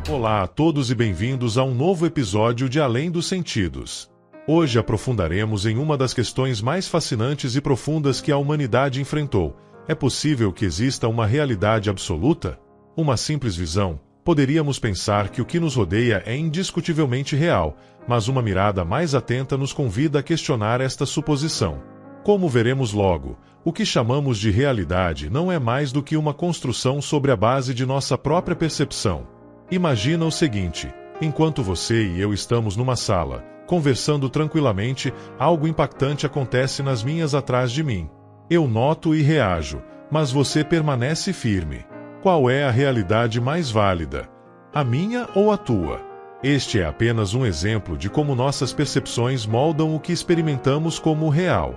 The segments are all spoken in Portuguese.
Olá a todos e bem-vindos a um novo episódio de Além dos Sentidos. Hoje aprofundaremos em uma das questões mais fascinantes e profundas que a humanidade enfrentou. É possível que exista uma realidade absoluta? Uma simples visão? Poderíamos pensar que o que nos rodeia é indiscutivelmente real, mas uma mirada mais atenta nos convida a questionar esta suposição. Como veremos logo, o que chamamos de realidade não é mais do que uma construção sobre a base de nossa própria percepção. Imagina o seguinte: enquanto você e eu estamos numa sala, conversando tranquilamente, algo impactante acontece nas minhas atrás de mim. Eu noto e reajo, mas você permanece firme. Qual é a realidade mais válida? A minha ou a tua? Este é apenas um exemplo de como nossas percepções moldam o que experimentamos como real.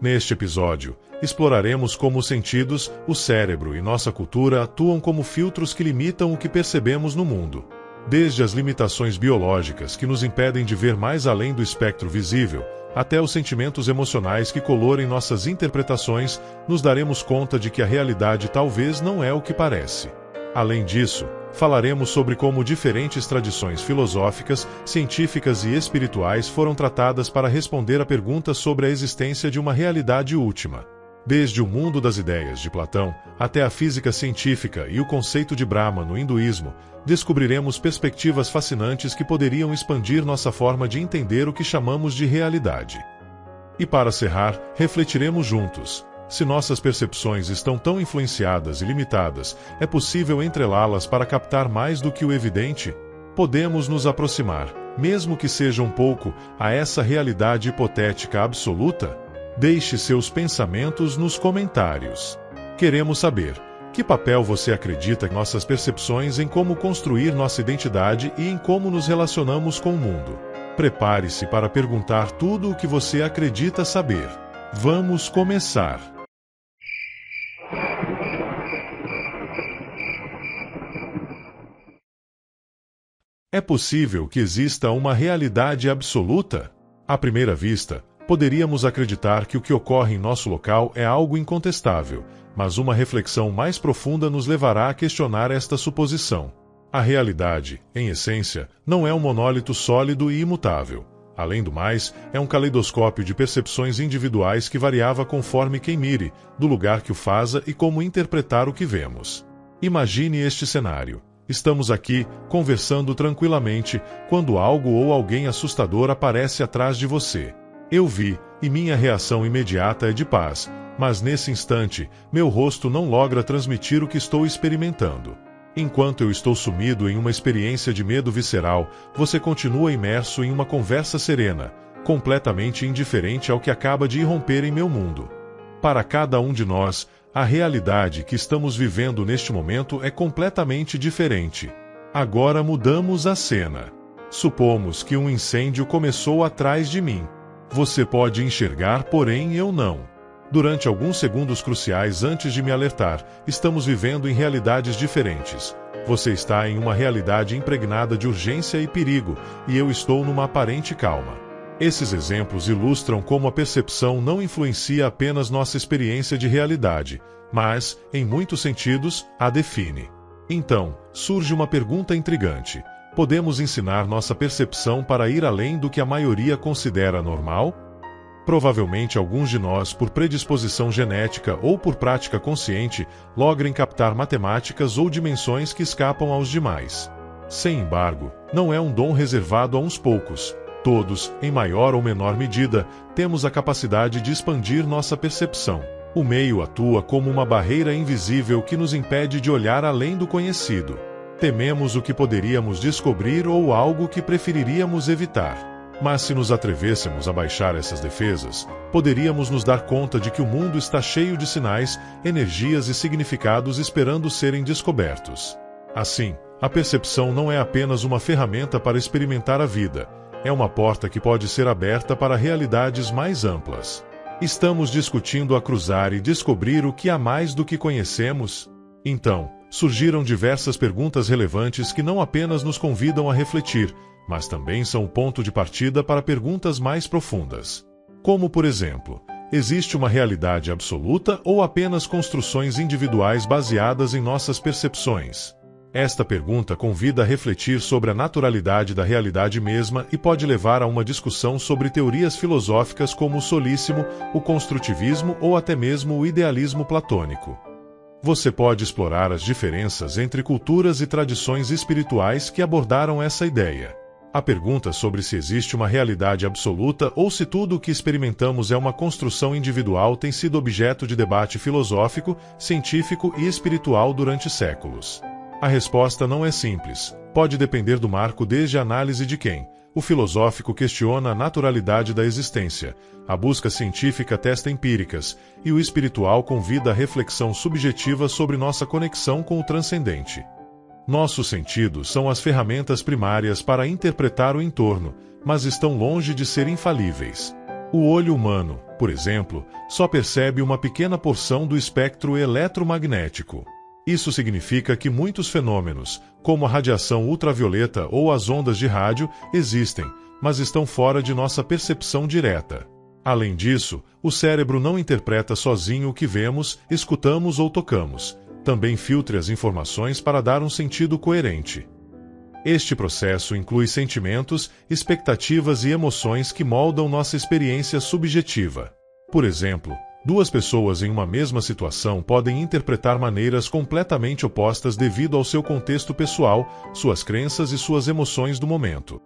Neste episódio, exploraremos como os sentidos, o cérebro e nossa cultura atuam como filtros que limitam o que percebemos no mundo. Desde as limitações biológicas que nos impedem de ver mais além do espectro visível, até os sentimentos emocionais que colorem nossas interpretações, nos daremos conta de que a realidade talvez não é o que parece. Além disso, falaremos sobre como diferentes tradições filosóficas, científicas e espirituais foram tratadas para responder a perguntas sobre a existência de uma realidade última. Desde o mundo das ideias de Platão até a física científica e o conceito de Brahma no hinduísmo, descobriremos perspectivas fascinantes que poderiam expandir nossa forma de entender o que chamamos de realidade. E para cerrar, refletiremos juntos: se nossas percepções estão tão influenciadas e limitadas, é possível entrelá-las para captar mais do que o evidente? Podemos nos aproximar, mesmo que seja um pouco, a essa realidade hipotética absoluta? Deixe seus pensamentos nos comentários. Queremos saber: que papel você acredita que nossas percepções em como construir nossa identidade e em como nos relacionamos com o mundo? Prepare-se para perguntar tudo o que você acredita saber. Vamos começar! É possível que exista uma realidade absoluta? À primeira vista, poderíamos acreditar que o que ocorre em nosso local é algo incontestável, mas uma reflexão mais profunda nos levará a questionar esta suposição. A realidade, em essência, não é um monólito sólido e imutável. Além do mais, é um caleidoscópio de percepções individuais que variava conforme quem mire, do lugar que o faça e como interpretar o que vemos. Imagine este cenário. Estamos aqui, conversando tranquilamente, quando algo ou alguém assustador aparece atrás de você. Eu vi, e minha reação imediata é de paz, mas nesse instante, meu rosto não logra transmitir o que estou experimentando. Enquanto eu estou sumido em uma experiência de medo visceral, você continua imerso em uma conversa serena, completamente indiferente ao que acaba de irromper em meu mundo. Para cada um de nós, a realidade que estamos vivendo neste momento é completamente diferente. Agora mudamos a cena. Supomos que um incêndio começou atrás de mim. Você pode enxergar, porém eu não. Durante alguns segundos cruciais antes de me alertar, estamos vivendo em realidades diferentes. Você está em uma realidade impregnada de urgência e perigo, e eu estou numa aparente calma. Esses exemplos ilustram como a percepção não influencia apenas nossa experiência de realidade, mas, em muitos sentidos, a define. Então, surge uma pergunta intrigante: podemos ensinar nossa percepção para ir além do que a maioria considera normal? Provavelmente alguns de nós, por predisposição genética ou por prática consciente, logrem captar matemáticas ou dimensões que escapam aos demais. Sem embargo, não é um dom reservado a uns poucos. Todos, em maior ou menor medida, temos a capacidade de expandir nossa percepção. O meio atua como uma barreira invisível que nos impede de olhar além do conhecido. Tememos o que poderíamos descobrir ou algo que preferiríamos evitar. Mas se nos atrevêssemos a baixar essas defesas, poderíamos nos dar conta de que o mundo está cheio de sinais, energias e significados esperando serem descobertos. Assim, a percepção não é apenas uma ferramenta para experimentar a vida, é uma porta que pode ser aberta para realidades mais amplas. Estamos discutindo a cruzar e descobrir o que há mais do que conhecemos? Então, surgiram diversas perguntas relevantes que não apenas nos convidam a refletir, mas também são o ponto de partida para perguntas mais profundas. Como, por exemplo, existe uma realidade absoluta ou apenas construções individuais baseadas em nossas percepções? Esta pergunta convida a refletir sobre a naturalidade da realidade mesma e pode levar a uma discussão sobre teorias filosóficas como o solíssimo, o construtivismo ou até mesmo o idealismo platônico. Você pode explorar as diferenças entre culturas e tradições espirituais que abordaram essa ideia. A pergunta sobre se existe uma realidade absoluta ou se tudo o que experimentamos é uma construção individual tem sido objeto de debate filosófico, científico e espiritual durante séculos. A resposta não é simples. Pode depender do marco, desde a análise de quem. O filosófico questiona a naturalidade da existência, a busca científica testa empíricas, e o espiritual convida a reflexão subjetiva sobre nossa conexão com o transcendente. Nossos sentidos são as ferramentas primárias para interpretar o entorno, mas estão longe de ser infalíveis. O olho humano, por exemplo, só percebe uma pequena porção do espectro eletromagnético. Isso significa que muitos fenômenos, como a radiação ultravioleta ou as ondas de rádio, existem, mas estão fora de nossa percepção direta. Além disso, o cérebro não interpreta sozinho o que vemos, escutamos ou tocamos. Também filtra as informações para dar um sentido coerente. Este processo inclui sentimentos, expectativas e emoções que moldam nossa experiência subjetiva. Por exemplo, duas pessoas em uma mesma situação podem interpretar maneiras completamente opostas devido ao seu contexto pessoal, suas crenças e suas emoções do momento.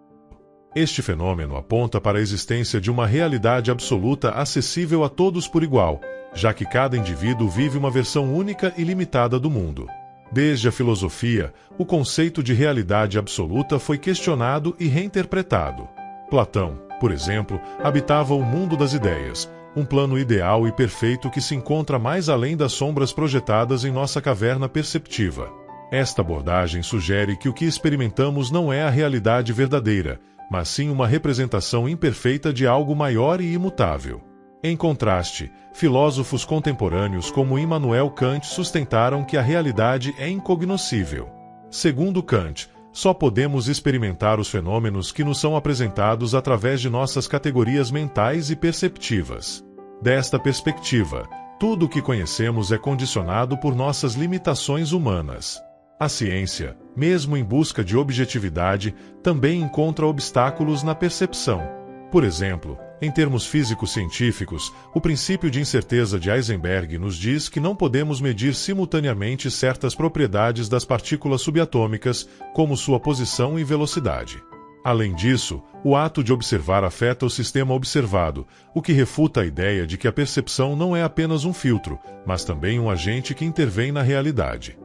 Este fenômeno aponta para a existência de uma realidade absoluta acessível a todos por igual, já que cada indivíduo vive uma versão única e limitada do mundo. Desde a filosofia, o conceito de realidade absoluta foi questionado e reinterpretado. Platão, por exemplo, habitava o mundo das ideias, um plano ideal e perfeito que se encontra mais além das sombras projetadas em nossa caverna perceptiva. Esta abordagem sugere que o que experimentamos não é a realidade verdadeira, mas sim uma representação imperfeita de algo maior e imutável. Em contraste, filósofos contemporâneos como Immanuel Kant sustentaram que a realidade é incognoscível. Segundo Kant, só podemos experimentar os fenômenos que nos são apresentados através de nossas categorias mentais e perceptivas. Desta perspectiva, tudo o que conhecemos é condicionado por nossas limitações humanas. A ciência, mesmo em busca de objetividade, também encontra obstáculos na percepção. Por exemplo, em termos físico-científicos, o princípio de incerteza de Heisenberg nos diz que não podemos medir simultaneamente certas propriedades das partículas subatômicas, como sua posição e velocidade. Além disso, o ato de observar afeta o sistema observado, o que refuta a ideia de que a percepção não é apenas um filtro, mas também um agente que intervém na realidade.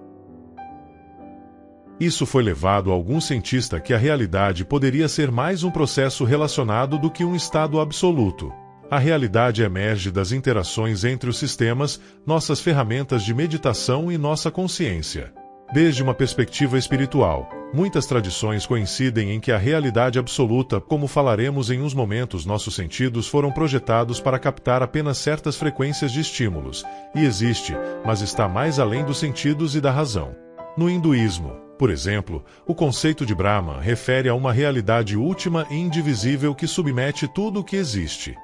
Isso foi levado a algum cientista que a realidade poderia ser mais um processo relacionado do que um estado absoluto. A realidade emerge das interações entre os sistemas, nossas ferramentas de meditação e nossa consciência. Desde uma perspectiva espiritual, muitas tradições coincidem em que a realidade absoluta, como falaremos em uns momentos, nossos sentidos foram projetados para captar apenas certas frequências de estímulos, e existe, mas está mais além dos sentidos e da razão. No hinduísmo, por exemplo, o conceito de Brahman refere a uma realidade última e indivisível que submete tudo o que existe.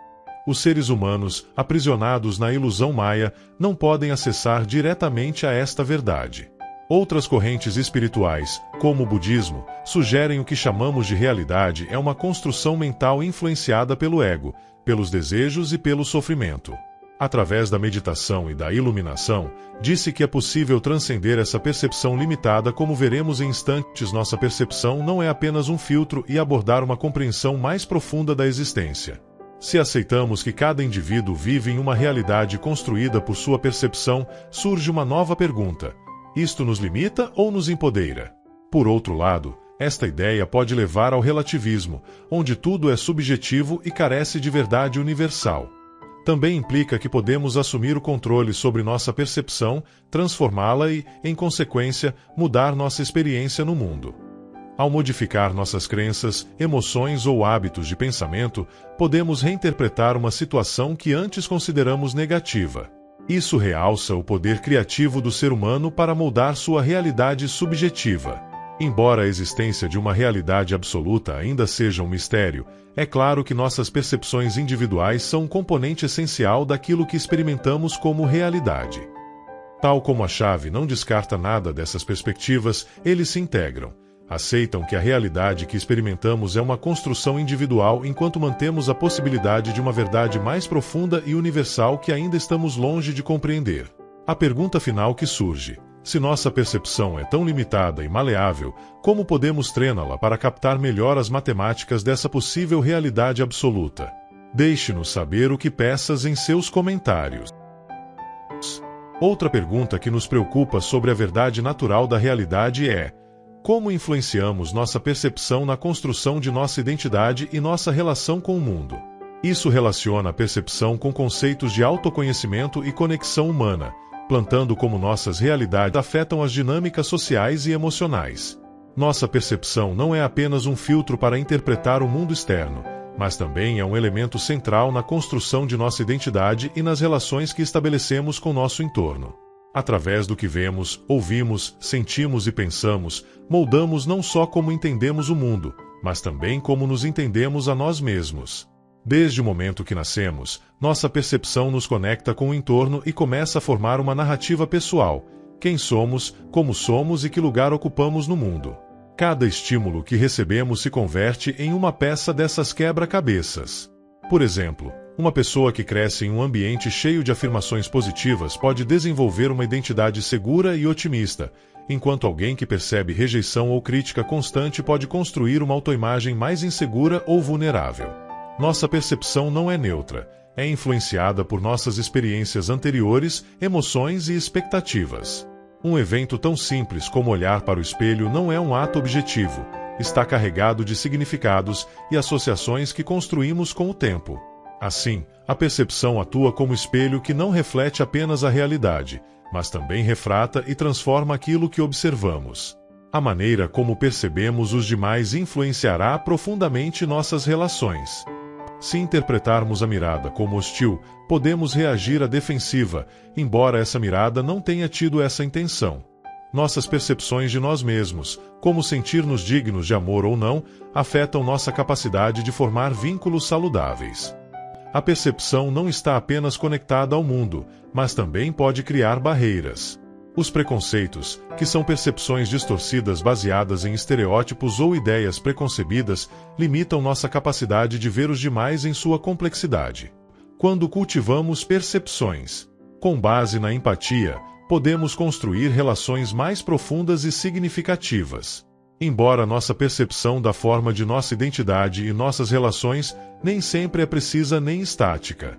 Os seres humanos, aprisionados na ilusão maia, não podem acessar diretamente a esta verdade. Outras correntes espirituais, como o budismo, sugerem o que chamamos de realidade é uma construção mental influenciada pelo ego, pelos desejos e pelo sofrimento. Através da meditação e da iluminação, disse que é possível transcender essa percepção limitada, como veremos em instantes. Nossa percepção não é apenas um filtro e abordar uma compreensão mais profunda da existência. Se aceitamos que cada indivíduo vive em uma realidade construída por sua percepção, surge uma nova pergunta: isto nos limita ou nos empodera? Por outro lado, esta ideia pode levar ao relativismo, onde tudo é subjetivo e carece de verdade universal. Também implica que podemos assumir o controle sobre nossa percepção, transformá-la e, em consequência, mudar nossa experiência no mundo. Ao modificar nossas crenças, emoções ou hábitos de pensamento, podemos reinterpretar uma situação que antes consideramos negativa. Isso realça o poder criativo do ser humano para moldar sua realidade subjetiva. Embora a existência de uma realidade absoluta ainda seja um mistério, é claro que nossas percepções individuais são um componente essencial daquilo que experimentamos como realidade. Tal como a chave não descarta nada dessas perspectivas, eles se integram. Aceitam que a realidade que experimentamos é uma construção individual enquanto mantemos a possibilidade de uma verdade mais profunda e universal que ainda estamos longe de compreender. A pergunta final que surge: se nossa percepção é tão limitada e maleável, como podemos treiná-la para captar melhor as matemáticas dessa possível realidade absoluta? Deixe-nos saber o que pensas em seus comentários. Outra pergunta que nos preocupa sobre a verdade natural da realidade é: como influenciamos nossa percepção na construção de nossa identidade e nossa relação com o mundo? Isso relaciona a percepção com conceitos de autoconhecimento e conexão humana, plantando como nossas realidades afetam as dinâmicas sociais e emocionais. Nossa percepção não é apenas um filtro para interpretar o mundo externo, mas também é um elemento central na construção de nossa identidade e nas relações que estabelecemos com nosso entorno. Através do que vemos, ouvimos, sentimos e pensamos, moldamos não só como entendemos o mundo, mas também como nos entendemos a nós mesmos. Desde o momento que nascemos, nossa percepção nos conecta com o entorno e começa a formar uma narrativa pessoal: quem somos, como somos e que lugar ocupamos no mundo. Cada estímulo que recebemos se converte em uma peça dessas quebra-cabeças. Por exemplo, uma pessoa que cresce em um ambiente cheio de afirmações positivas pode desenvolver uma identidade segura e otimista, enquanto alguém que percebe rejeição ou crítica constante pode construir uma autoimagem mais insegura ou vulnerável. Nossa percepção não é neutra, é influenciada por nossas experiências anteriores, emoções e expectativas. Um evento tão simples como olhar para o espelho não é um ato objetivo, está carregado de significados e associações que construímos com o tempo. Assim, a percepção atua como espelho que não reflete apenas a realidade, mas também refrata e transforma aquilo que observamos. A maneira como percebemos os demais influenciará profundamente nossas relações. Se interpretarmos a mirada como hostil, podemos reagir à defensiva, embora essa mirada não tenha tido essa intenção. Nossas percepções de nós mesmos, como sentir-nos dignos de amor ou não, afetam nossa capacidade de formar vínculos saudáveis. A percepção não está apenas conectada ao mundo, mas também pode criar barreiras. Os preconceitos, que são percepções distorcidas baseadas em estereótipos ou ideias preconcebidas, limitam nossa capacidade de ver os demais em sua complexidade. Quando cultivamos percepções com base na empatia, podemos construir relações mais profundas e significativas. Embora nossa percepção da forma de nossa identidade e nossas relações nem sempre é precisa nem estática.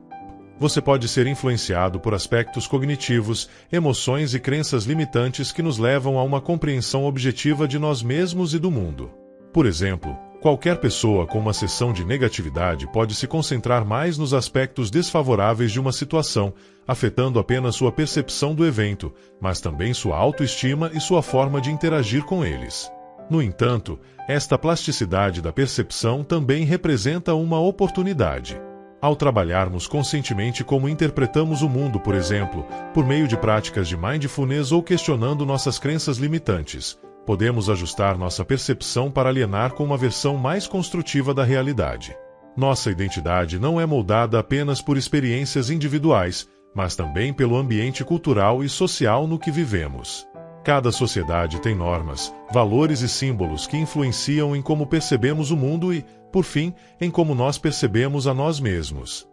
Você pode ser influenciado por aspectos cognitivos, emoções e crenças limitantes que nos levam a uma compreensão objetiva de nós mesmos e do mundo. Por exemplo, qualquer pessoa com uma seção de negatividade pode se concentrar mais nos aspectos desfavoráveis de uma situação, afetando apenas sua percepção do evento, mas também sua autoestima e sua forma de interagir com eles. No entanto, esta plasticidade da percepção também representa uma oportunidade. Ao trabalharmos conscientemente como interpretamos o mundo, por exemplo, por meio de práticas de mindfulness ou questionando nossas crenças limitantes, podemos ajustar nossa percepção para alienar com uma versão mais construtiva da realidade. Nossa identidade não é moldada apenas por experiências individuais, mas também pelo ambiente cultural e social no que vivemos. Cada sociedade tem normas, valores e símbolos que influenciam em como percebemos o mundo e, por fim, em como nós percebemos a nós mesmos.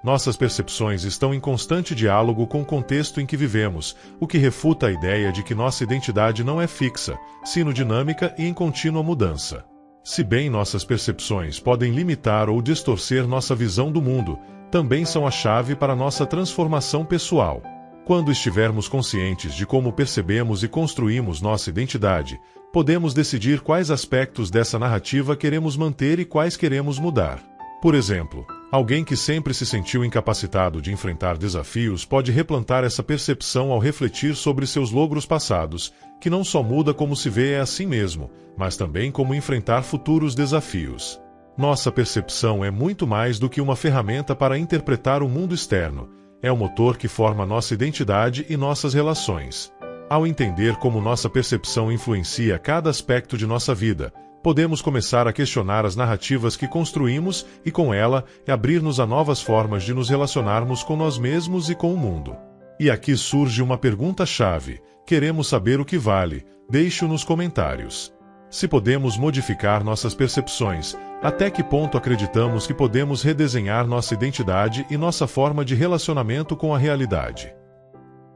Nossas percepções estão em constante diálogo com o contexto em que vivemos, o que refuta a ideia de que nossa identidade não é fixa, sino dinâmica e em contínua mudança. Se bem nossas percepções podem limitar ou distorcer nossa visão do mundo, também são a chave para nossa transformação pessoal. Quando estivermos conscientes de como percebemos e construímos nossa identidade, podemos decidir quais aspectos dessa narrativa queremos manter e quais queremos mudar. Por exemplo, alguém que sempre se sentiu incapacitado de enfrentar desafios pode replantar essa percepção ao refletir sobre seus logros passados, que não só muda como se vê a si mesmo, mas também como enfrentar futuros desafios. Nossa percepção é muito mais do que uma ferramenta para interpretar o mundo externo. É o motor que forma nossa identidade e nossas relações. Ao entender como nossa percepção influencia cada aspecto de nossa vida, podemos começar a questionar as narrativas que construímos e, com ela, abrir-nos a novas formas de nos relacionarmos com nós mesmos e com o mundo. E aqui surge uma pergunta-chave. Queremos saber o que vale. Deixe-o nos comentários. Se podemos modificar nossas percepções, até que ponto acreditamos que podemos redesenhar nossa identidade e nossa forma de relacionamento com a realidade?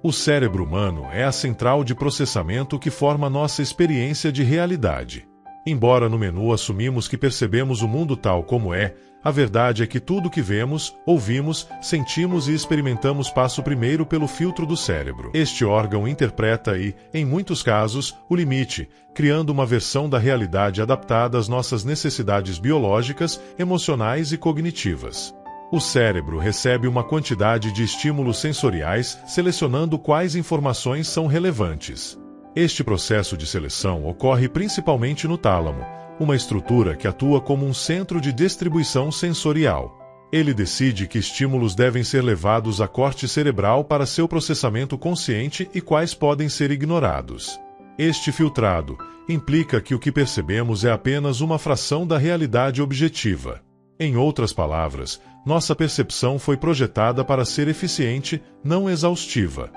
O cérebro humano é a central de processamento que forma nossa experiência de realidade. Embora no menu assumimos que percebemos o mundo tal como é, a verdade é que tudo que vemos, ouvimos, sentimos e experimentamos passa primeiro pelo filtro do cérebro. Este órgão interpreta e, em muitos casos, o limite, criando uma versão da realidade adaptada às nossas necessidades biológicas, emocionais e cognitivas. O cérebro recebe uma quantidade de estímulos sensoriais, selecionando quais informações são relevantes. Este processo de seleção ocorre principalmente no tálamo, uma estrutura que atua como um centro de distribuição sensorial. Ele decide que estímulos devem ser levados à corte cerebral para seu processamento consciente e quais podem ser ignorados. Este filtrado implica que o que percebemos é apenas uma fração da realidade objetiva. Em outras palavras, nossa percepção foi projetada para ser eficiente, não exaustiva.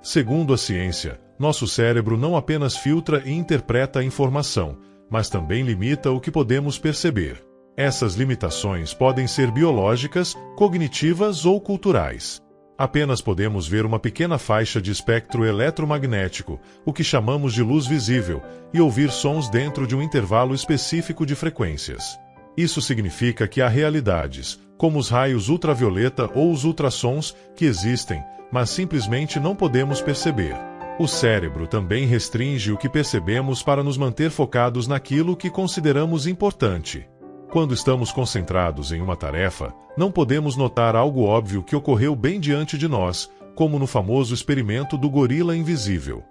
Segundo a ciência, nosso cérebro não apenas filtra e interpreta a informação, mas também limita o que podemos perceber. Essas limitações podem ser biológicas, cognitivas ou culturais. Apenas podemos ver uma pequena faixa de espectro eletromagnético, o que chamamos de luz visível, e ouvir sons dentro de um intervalo específico de frequências. Isso significa que há realidades, como os raios ultravioleta ou os ultrassons, que existem, mas simplesmente não podemos perceber. O cérebro também restringe o que percebemos para nos manter focados naquilo que consideramos importante. Quando estamos concentrados em uma tarefa, não podemos notar algo óbvio que ocorreu bem diante de nós, como no famoso experimento do gorila invisível.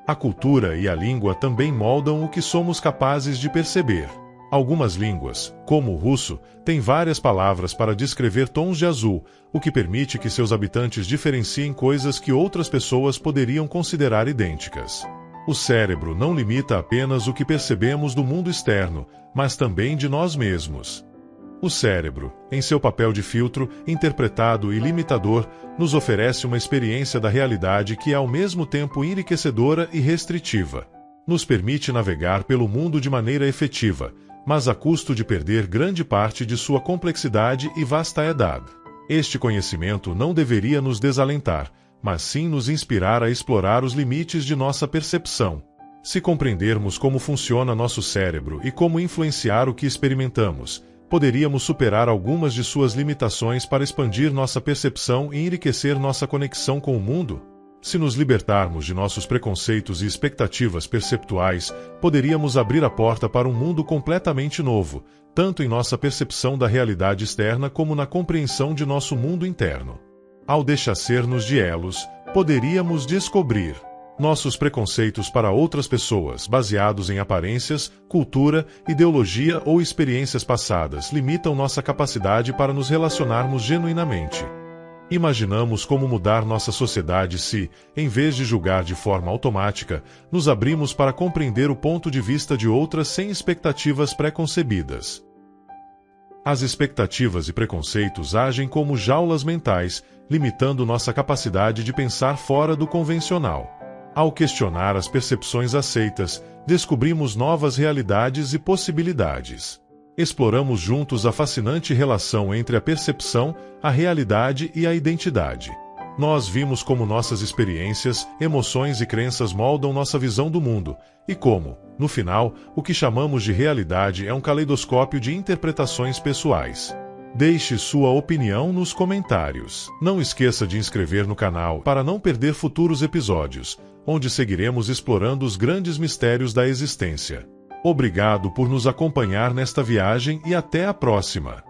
A cultura e a língua também moldam o que somos capazes de perceber. Algumas línguas, como o russo, têm várias palavras para descrever tons de azul, o que permite que seus habitantes diferenciem coisas que outras pessoas poderiam considerar idênticas. O cérebro não limita apenas o que percebemos do mundo externo, mas também de nós mesmos. O cérebro, em seu papel de filtro, interpretado e limitador, nos oferece uma experiência da realidade que é ao mesmo tempo enriquecedora e restritiva. Nos permite navegar pelo mundo de maneira efetiva, mas a custo de perder grande parte de sua complexidade e vastedade. Este conhecimento não deveria nos desalentar, mas sim nos inspirar a explorar os limites de nossa percepção. Se compreendermos como funciona nosso cérebro e como influenciar o que experimentamos, poderíamos superar algumas de suas limitações para expandir nossa percepção e enriquecer nossa conexão com o mundo? Se nos libertarmos de nossos preconceitos e expectativas perceptuais, poderíamos abrir a porta para um mundo completamente novo, tanto em nossa percepção da realidade externa como na compreensão de nosso mundo interno. Ao desfazer-nos de elos, poderíamos descobrir nossos preconceitos para outras pessoas, baseados em aparências, cultura, ideologia ou experiências passadas, limitam nossa capacidade para nos relacionarmos genuinamente. Imaginamos como mudar nossa sociedade se, em vez de julgar de forma automática, nos abrimos para compreender o ponto de vista de outras sem expectativas pré-concebidas. As expectativas e preconceitos agem como jaulas mentais, limitando nossa capacidade de pensar fora do convencional. Ao questionar as percepções aceitas, descobrimos novas realidades e possibilidades. Exploramos juntos a fascinante relação entre a percepção, a realidade e a identidade. Nós vimos como nossas experiências, emoções e crenças moldam nossa visão do mundo, e como, no final, o que chamamos de realidade é um caleidoscópio de interpretações pessoais. Deixe sua opinião nos comentários. Não esqueça de inscrever no canal para não perder futuros episódios, onde seguiremos explorando os grandes mistérios da existência. Obrigado por nos acompanhar nesta viagem e até a próxima!